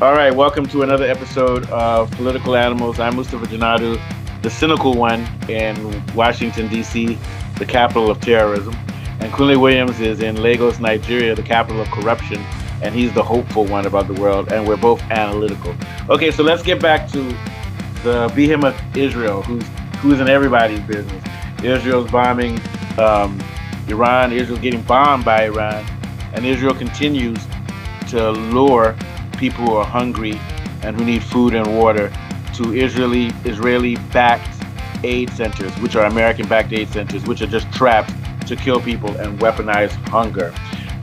All right, welcome to another episode of Political Animals. I'm Mustafa Janadu, the cynical one in Washington, D.C., the capital of terrorism. And Kunle Williams is in Lagos, Nigeria, the capital of corruption. And he's the hopeful one about the world. And we're both analytical. Okay, so let's get back to the behemoth Israel, who's in everybody's business. Israel's bombing Iran. Israel's getting bombed by Iran. And Israel continues to lure people who are hungry and who need food and water to Israeli-backed aid centers, which are American-backed aid centers, which are just traps to kill people and weaponize hunger.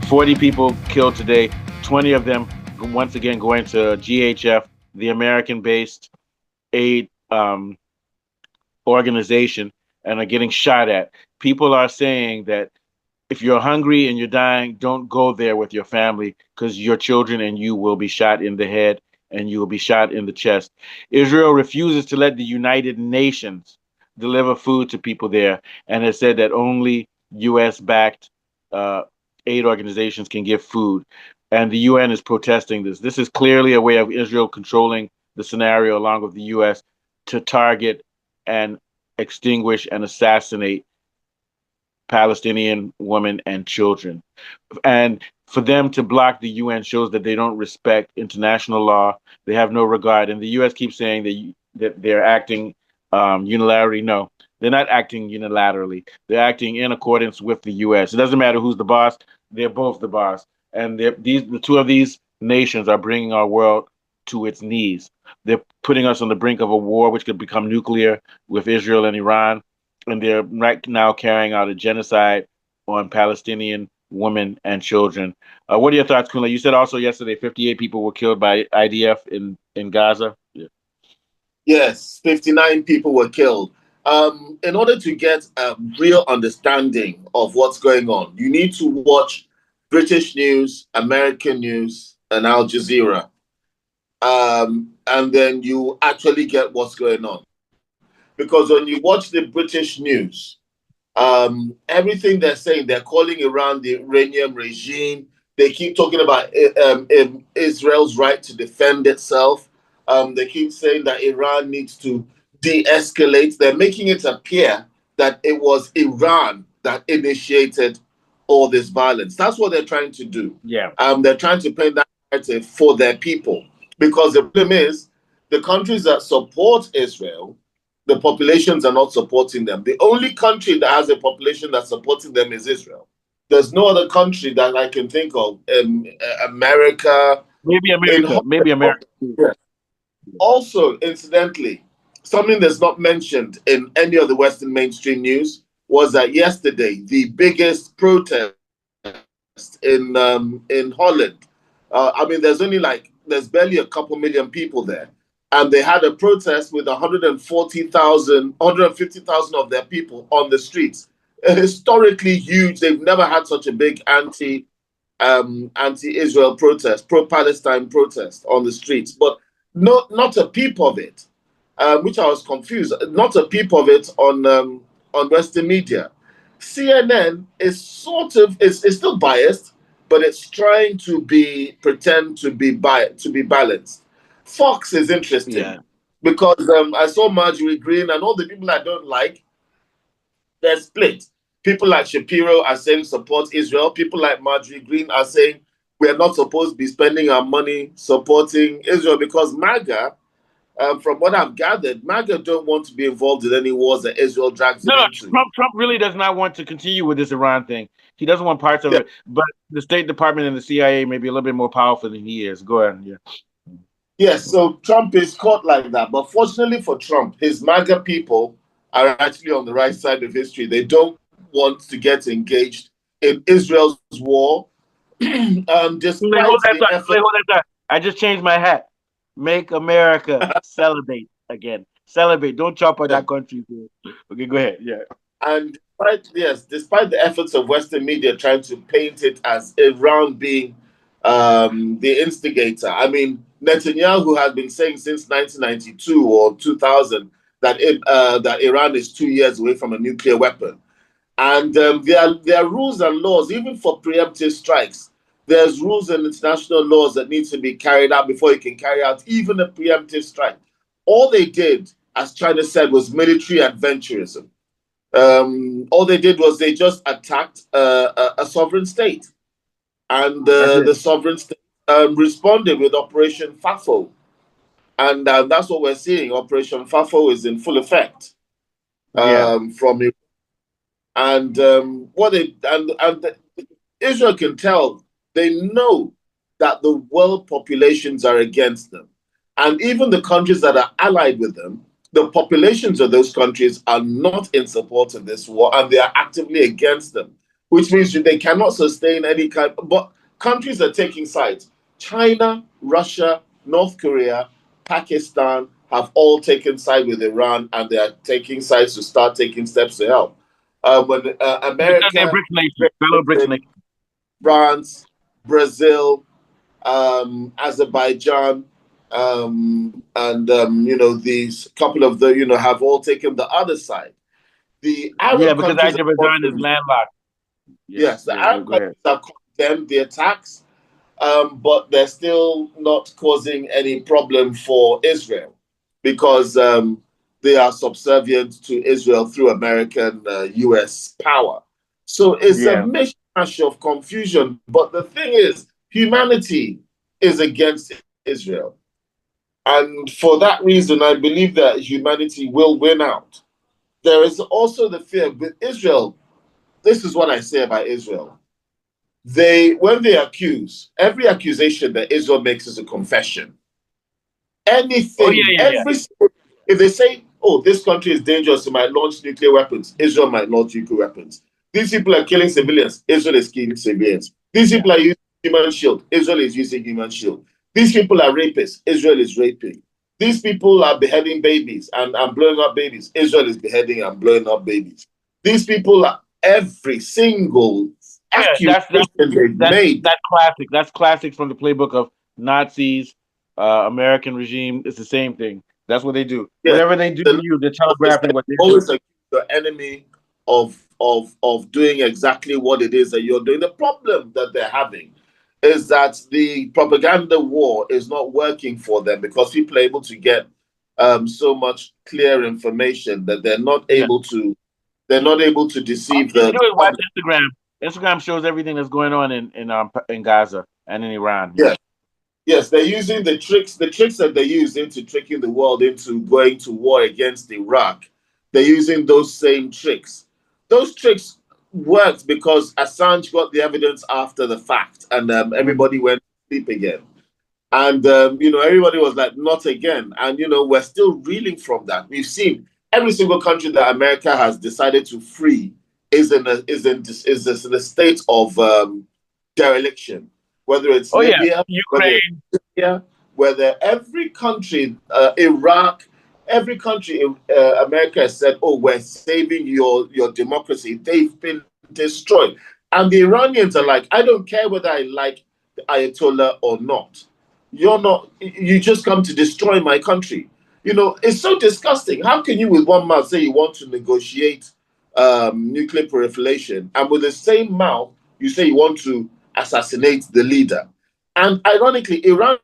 40 people killed today, 20 of them once again going to GHF, the American-based aid organization, and are getting shot at. People are saying that if you're hungry and you're dying, don't go there with your family because your children and you will be shot in the head and you will be shot in the chest. Israel refuses to let the United Nations deliver food to people there and has said that only U.S.-backed aid organizations can give food. And the UN is protesting this. This is clearly a way of Israel controlling the scenario along with the U.S. to target and extinguish and assassinate Palestinian women and children. And for them to block the UN shows that they don't respect international law. They have no regard. And the U.S. keeps saying that they're acting unilaterally. No, they're not acting unilaterally. They're acting in accordance with the U.S. It doesn't matter who's the boss. They're both the boss. And the two of these nations are bringing our world to its knees. They're putting us on the brink of a war which could become nuclear with Israel and Iran. And they're right now carrying out a genocide on Palestinian women and children. What are your thoughts, Kunle? You said also yesterday 58 people were killed by IDF in Gaza. Yeah. Yes, 59 people were killed. In order to get a real understanding of what's going on, you need to watch British news, American news, and Al Jazeera. And then you actually get what's going on. Because when you watch the British news, everything they're saying, they're calling Iran the Iranian regime. They keep talking about Israel's right to defend itself. They keep saying that Iran needs to de-escalate. They're making it appear that it was Iran that initiated all this violence. That's what they're trying to do. Yeah. They're trying to paint that narrative for their people. Because the problem is, the countries that support Israel, the populations are not supporting them. The only country that has a population that's supporting them is Israel. There's no other country that I can think of. America. Maybe America. Maybe America. Yeah. Also, incidentally, something that's not mentioned in any of the Western mainstream news was that yesterday, the biggest protest in Holland. I mean, there's barely a couple million people there. And they had a protest with 150,000 of their people on the streets. Historically huge. They've never had such a big anti-Israel protest, pro-Palestine protest on the streets. But not a peep of it, which I was confused. Not a peep of it on Western media. CNN is it's still biased, but it's trying to pretend to be balanced. Fox is interesting because I saw Marjorie Green and all the people I don't like, they're split. People like Shapiro are saying support Israel. People like Marjorie Green are saying we are not supposed to be spending our money supporting Israel because MAGA, from what I've gathered, MAGA don't want to be involved in any wars that Israel drags them into. Trump really does not want to continue with this Iran thing. He doesn't want parts of it. But the State Department and the CIA may be a little bit more powerful than he is. Go ahead. Yeah. Yes, so Trump is caught like that. But fortunately for Trump, his MAGA people are actually on the right side of history. They don't want to get engaged in Israel's war. I just changed my hat. Make America celebrate again. Celebrate. Don't chop on that country. Okay, go ahead. Yeah. And despite the efforts of Western media trying to paint it as Iran being the instigator. I mean, Netanyahu has been saying since 1992 or 2000 that Iran is 2 years away from a nuclear weapon. And there are rules and laws, even for preemptive strikes. There's rules and international laws that need to be carried out before you can carry out even a preemptive strike. All they did, as China said, was military adventurism. All they did was they just attacked a sovereign state, and That's it. the sovereign state responded with Operation FAFO, and that's what we're seeing. Operation FAFO is in full effect Yeah. from it, and what they and Israel can tell, they know that the world populations are against them. And even the countries that are allied with them, the populations of those countries are not in support of this war and they are actively against them, which means they cannot sustain any kind. But countries are taking sides. China, Russia, North Korea, Pakistan have all taken side with Iran and they are taking sides to start taking steps to help. When Because they're America, BRICS nations, fellow BRICS nations. France, Brazil, Azerbaijan, and these couple of the have all taken the other side. The Yeah, Arab because countries, Azerbaijan is landlocked. Yeah, yes, the yeah, Arab go ahead. countries have condemned the attacks, but they're still not causing any problem for Israel because they are subservient to Israel through American US power. So it's a Yeah. mishmash of confusion. But the thing is, humanity is against Israel. And for that reason, I believe that humanity will win out. There is also the fear with Israel. This is what I say about Israel. When they accuse, every accusation that Israel makes is a confession. Oh Anything, yeah, yeah, yeah. if they say, oh, this country is dangerous, it might launch nuclear weapons, Israel might launch nuclear weapons. These people are killing civilians, Israel is killing civilians. These Yeah. people are using human shield, Israel is using human shield. These people are rapists, Israel is raping. These people are beheading babies and blowing up babies, Israel is beheading and blowing up babies. These people are every single Oh yeah, accusation they've made. that's classic. That's classic from the playbook of Nazis, American regime. It's the same thing. That's what they do. Yes, Whatever they do to the you, they're always, telegraphing what they're doing. always accuse your enemy of doing exactly what it is that you're doing. The problem that they're having is that the propaganda war is not working for them because people are able to get so much clear information that Yeah. they're not able to All deceive you need to the do is watch public. Instagram. Instagram shows everything that's going on in Gaza and in Iran. Yeah. Yes, yes, they're using the tricks that they use into tricking the world into going to war against Iraq. They're using those same tricks. Those tricks worked because Assange got the evidence after the fact, and Mhm. everybody went to sleep again. And everybody was like, "Not again." And we're still reeling from that. We've seen every single country that America has decided to free is in a state of dereliction, whether it's Oh yeah, Libya, whether it's Ukraine. Syria, whether every country, Iraq, every country in America has said, "Oh, we're saving your democracy." They've been destroyed, and the Iranians are like, "I don't care whether I like the Ayatollah or not. You're not. You just come to destroy my country." It's so disgusting. How can you, with one mouth, say you want to negotiate nuclear proliferation, and with the same mouth, you say you want to assassinate the leader? And ironically, Iran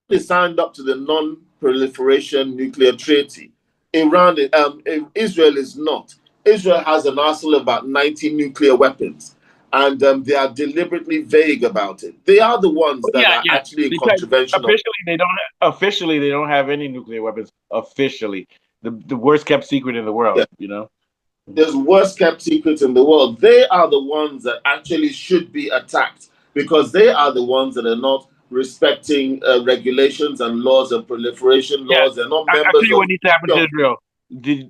is signed up to the Non-Proliferation Nuclear Treaty. Israel is not. Israel has an arsenal of about 90 nuclear weapons, and they are deliberately vague about it. They are the ones Oh, that yeah, are yeah. actually in Because contravention of. officially they don't have any nuclear weapons. Officially, the worst kept secret in the world. Yeah, there's worst kept secrets in the world. They are the ones that actually should be attacked because they are the ones that are not respecting regulations and laws and proliferation Yeah, laws. They're not I tell members you what of needs to happen to Israel. The,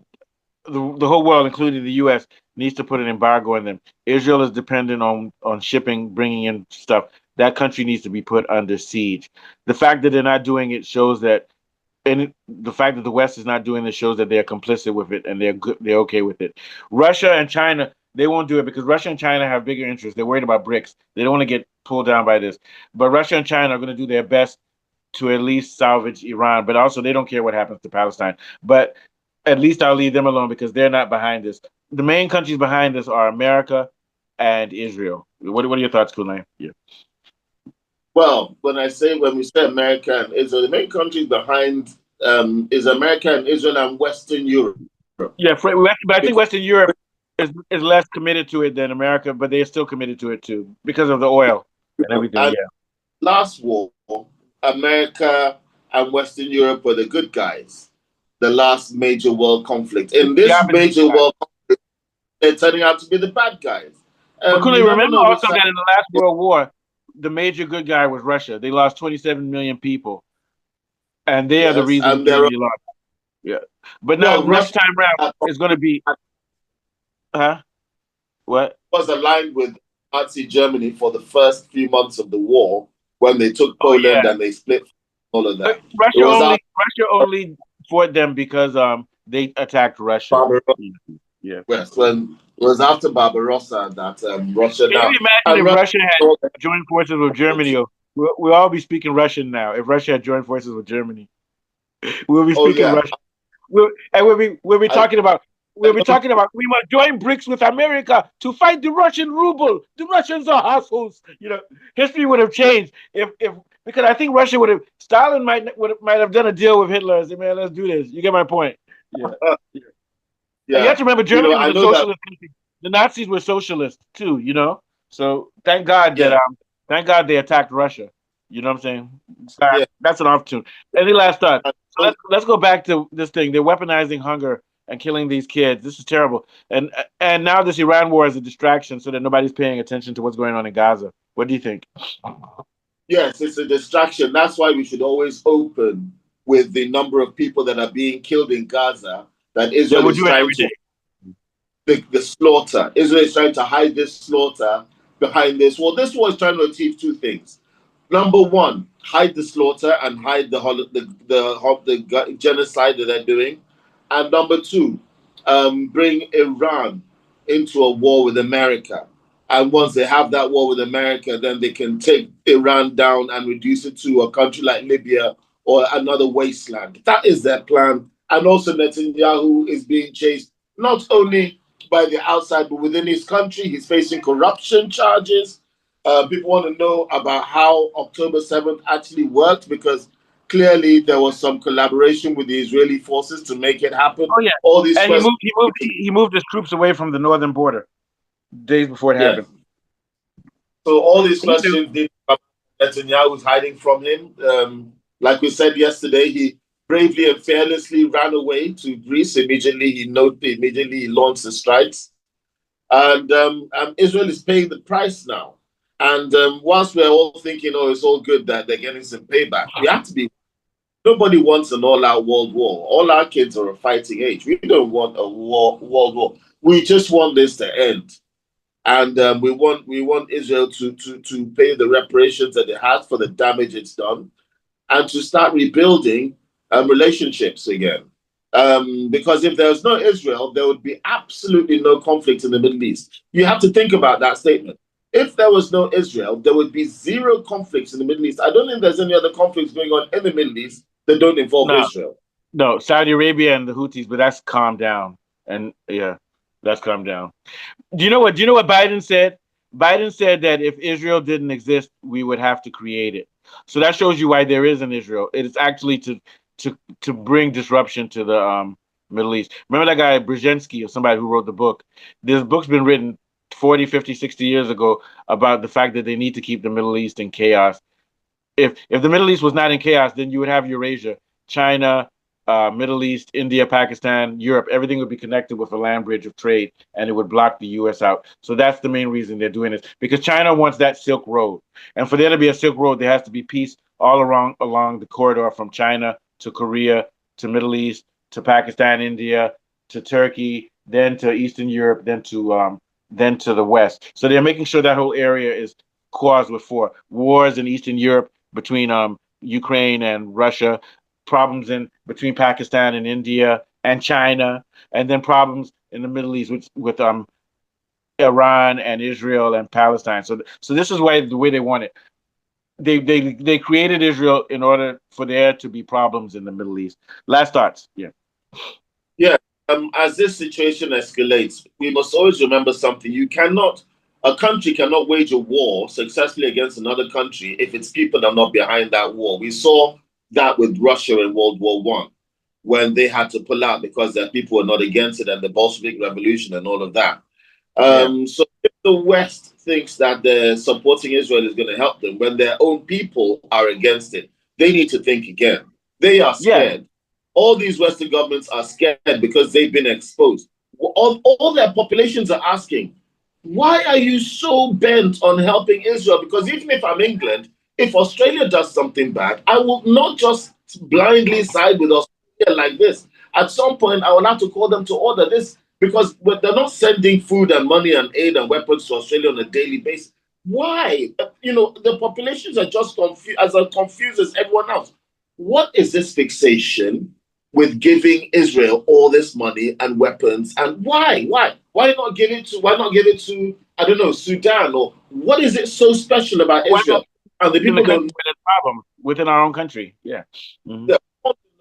the whole world, including the U.S., needs to put an embargo on them. Israel is dependent on shipping, bringing in stuff. That country needs to be put under siege. The fact that they're not doing it shows that, and the fact that the West is not doing this shows that they're complicit with it and they're good, they're okay with it. Russia and China, they won't do it because Russia and China have bigger interests. They're worried about BRICS. They don't want to get pulled down by this. But Russia and China are going to do their best to at least salvage Iran, but also they don't care what happens to Palestine. But at least I'll leave them alone because they're not behind this. The main countries behind this are America and Israel. What are your thoughts, Kunle? Yeah. Well, when we say America and Israel, the main countries behind is America and Israel and Western Europe. Yeah, but I think Because, Western Europe is less committed to it than America, but they're still committed to it too because of the oil and everything. and Yeah, last war, America and Western Europe were the good guys. The last major world conflict. In the this opposite major side. world conflict, they're turning out to be the bad guys. But You Cooley, never remember know which also side. that in the last World War, the major good guy was Russia. They lost 27 million people, and they are the Yes, reason and there are Germany lost. Yeah, but now well, next Russia time round is going to be, huh? What? was aligned with Nazi Germany for the first few months of the war when they took Oh yeah, Poland and they split all of that. It was our Russia only fought them because they attacked Russia. Barbarossa. Yeah. Yes, when it was after Barbarossa that Russia Can you now imagine and if Russia. Russia had joined forces with Germany? We'll all be speaking Russian now. If Russia had joined forces with Germany, we'll be Oh speaking yeah, Russian. We'll be I, talking about I we'll be talking about we must join BRICS with America to fight the Russian ruble. The Russians are assholes. History would have changed if because I think Russia would have Stalin might have done a deal with Hitler and said, man, let's do this. You get my point? Yeah. Yeah. And you yeah. have to remember Germany was I a know that. socialist country. The Nazis were socialists too. So Yeah, thank God they attacked Russia. You know what I'm saying? yeah. That's an opportunity. Any last thought? I So know, let's go back to this thing. They're weaponizing hunger and killing these kids. This is terrible. And now this Iran war is a distraction so that nobody's paying attention to what's going on in Gaza. What do you think? yes, it's a distraction. That's why we should always open with the number of people that are being killed in Gaza. That Yeah, Israel we'll is do it trying every to day. the slaughter. Israel is trying to hide this slaughter behind this. Well, this war is trying to achieve two things. Number one, hide the slaughter and hide the genocide that they're doing. And number two, bring Iran into a war with America. And once they have that war with America, then they can take Iran down and reduce it to a country like Libya or another wasteland. That is their plan. And also, Netanyahu is being chased not only by the outside, but within his country. He's facing corruption charges. People want to know about how October 7th actually worked because clearly there was some collaboration with the Israeli forces to make it happen. Oh yeah. All these And he questions. moved he moved he moved his troops away from the northern border days before it Yes. happened. So all these Me too. questions did Netanyahu was hiding from him. Like we said yesterday, he bravely and fearlessly ran away to Greece. Immediately he launched the strikes. And Israel is paying the price now. And whilst we're all thinking, oh, it's all good that they're getting some payback, we have to be. Nobody wants an all-out world war. All our kids are of fighting age. We don't want a world war. We just want this to end, and we want Israel to pay the reparations that it has for the damage it's done, and to start rebuilding relationships again. Because if there's no Israel, there would be absolutely no conflict in the Middle East. You have to think about that statement. If there was no Israel, there would be zero conflicts in the Middle East. I don't think there's any other conflicts going on in the Middle East that don't involve No, Israel. no, Saudi Arabia and the Houthis, but that's calmed down. And yeah, that's calmed down. Do you know what Biden said? Biden said that if Israel didn't exist, we would have to create it. So that shows you why there is an Israel. It is actually to bring disruption to the Middle East. Remember that guy Brzezinski or somebody who wrote the book? This book's been written 40, 50, 60 years ago about the fact that they need to keep the Middle East in chaos. If the Middle East was not in chaos, then you would have Eurasia, China, Middle East, India, Pakistan, Europe. Everything would be connected with a land bridge of trade, and it would block the U.S. out. So that's the main reason they're doing this because China wants that Silk Road, and for there to be a Silk Road, there has to be peace all along the corridor from China to Korea to Middle East to Pakistan, India to Turkey, then to Eastern Europe, then to the West. So they're making sure that whole area is caused with four wars in Eastern Europe between Ukraine and Russia, problems in between Pakistan and India and China, and then problems in the Middle East with Iran and Israel and Palestine. So this is why the way they want it. They created Israel in order for there to be problems in the Middle East. Last thoughts, yeah. Yeah. As this situation escalates, we must always remember something. You cannot A country cannot wage a war successfully against another country if its people are not behind that war. We saw that with Russia in World War One, when they had to pull out because their people were not against it and the Bolshevik Revolution and all of that. Yeah. So if the West thinks that they're supporting Israel is going to help them when their own people are against it, they need to think again. They are Yeah. scared. All these Western governments are scared because they've been exposed. All their populations are asking, why are you so bent on helping Israel? Because even if I'm England, if Australia does something bad, I will not just blindly side with Australia like this. At some point, I will have to call them to order this because they're not sending food and money and aid and weapons to Australia on a daily basis. Why? The populations are just confused as everyone else. What is this fixation with giving Israel all this money and weapons? And why? Why not give it to? Why not give it to? I don't know, Sudan, or what is it so special about Why not Israel? And the in the people country don't with a problem within our own country? Yeah. Mm-hmm.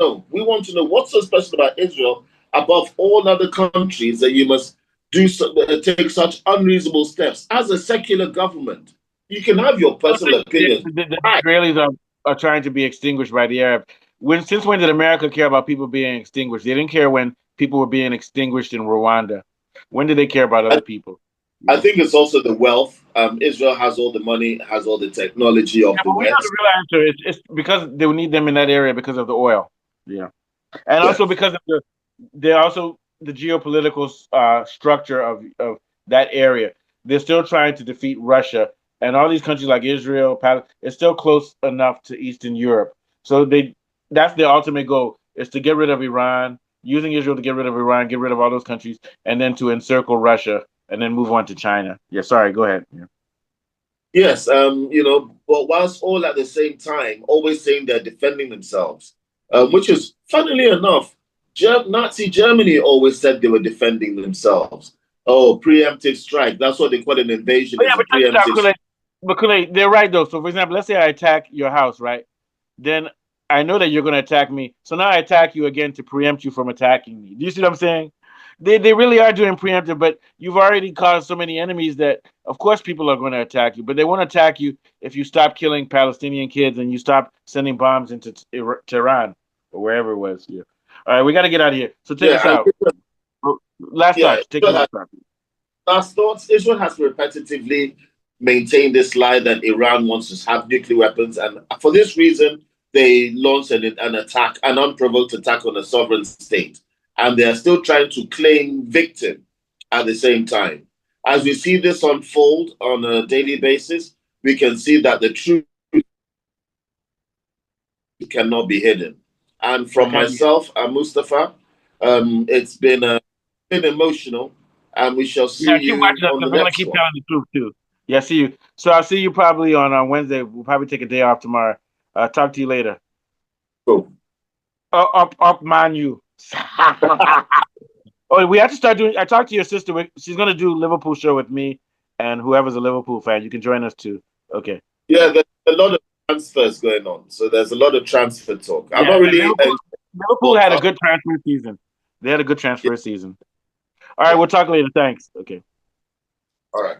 know. We want to know what's so special about Israel above all other countries that you must take such unreasonable steps as a secular government. You can have your personal opinion. The Right. Israelis are trying to be extinguished by the Arab. Since when did America care about people being extinguished? They didn't care when people were being extinguished in Rwanda. When did they care about I, other people? I think it's also the wealth. Israel has all the money, has all the technology of Yeah, the but we know the West. real answer. It's because they need them in that area because of the oil. Yeah, and Yeah. also because of they're also the geopolitical structure of that area. They're still trying to defeat Russia, and all these countries like Israel, Palestine, it's still close enough to Eastern Europe. So that's their ultimate goal is to get rid of Iran, using Israel to get rid of Iran, get rid of all those countries, and then to encircle Russia, and then move on to China. Yeah, sorry, go ahead. Yeah. Yes, but whilst all at the same time, always saying they're defending themselves, which is funnily enough, Nazi Germany always said they were defending themselves. Oh, preemptive strike. That's what they call an invasion, But yeah, is a but check this out, preemptive strike. But Kool-Aid, they're right though. So for example, let's say I attack your house, right? Then I know that you're going to attack me. So now I attack you again to preempt you from attacking me. Do you see what I'm saying? They really are doing preemptive, but you've already caused so many enemies that of course people are going to attack you. But they won't attack you if you stop killing Palestinian kids and you stop sending bombs into Tehran or wherever it was. Yeah. All right, we got to get out of here. So take us Yeah, out. Last yeah. thoughts. Take the last thought. Last thoughts. Israel has repetitively maintained this lie that Iran wants to have nuclear weapons, and for this reason, they launched an attack, an unprovoked attack on a sovereign state, and they are still trying to claim victim at the same time. As we see this unfold on a daily basis, we can see that the truth cannot be hidden. And from Okay. myself and Mustafa, it's been emotional, and we shall Yeah, see keep you watching us on the because we're gonna next keep one. telling the truth too. Yeah, see you. So I'll see you probably on Wednesday. We'll probably take a day off tomorrow. Talk to you later. Cool. Up, man, you. Oh, we have to start doing. I talked to your sister. She's gonna do Liverpool show with me and whoever's a Liverpool fan. You can join us too. Okay. Yeah, there's a lot of transfers going on. So there's a lot of transfer talk. I'm Yeah, not and really Liverpool had a good transfer season. They had a good transfer season. All right, yeah. we'll talk later. Thanks. Okay. All right.